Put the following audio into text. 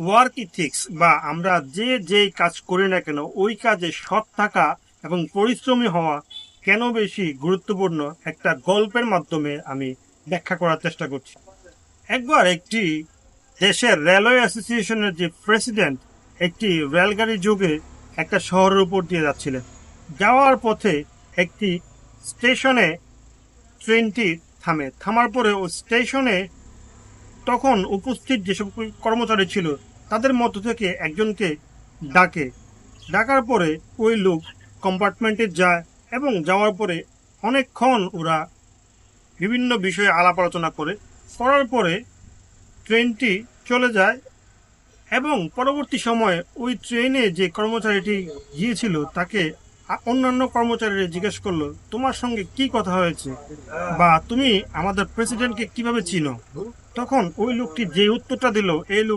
Work ethics বা আমরা যে কাজ করি না কেন ওই কাজে সৎ থাকা এবং পরিশ্রমী হওয়া কেন বেশি গুরুত্বপূর্ণ একটা গল্পের মাধ্যমে আমি ব্যাখ্যা করার চেষ্টা করছি। একবার একটি দেশের রেলওয়ে অ্যাসোসিয়েশনের যে প্রেসিডেন্ট একটি রেলগাড়ি যোগে একটা শহরের উপর দিয়ে যাচ্ছিলেন। যাওয়ার পথে একটি স্টেশনে ট্রেনটি থামার পরে ও স্টেশনে তখন উপস্থিত যেসব কর্মচারী ছিল তাদের মধ্য থেকে একজনকে ডাকে। ডাকার পরে ওই লোক কম্পার্টমেন্টে যায় এবং যাওয়ার পরে অনেকক্ষণ ওরা বিভিন্ন বিষয়ে আলাপ আলোচনা করার পরে ট্রেনটি চলে যায় এবং পরবর্তী সময়ে ওই ট্রেনে যে কর্মচারীটি গিয়েছিল তাকে অন্যান্য কর্মচারীরা জিজ্ঞেস করলো, তোমার সঙ্গে কি কথা হয়েছে বা তুমি আমাদের প্রেসিডেন্টকে কিভাবে চিনো? তখন ওই লোকটি যে উত্তরটা দিল, এই লোক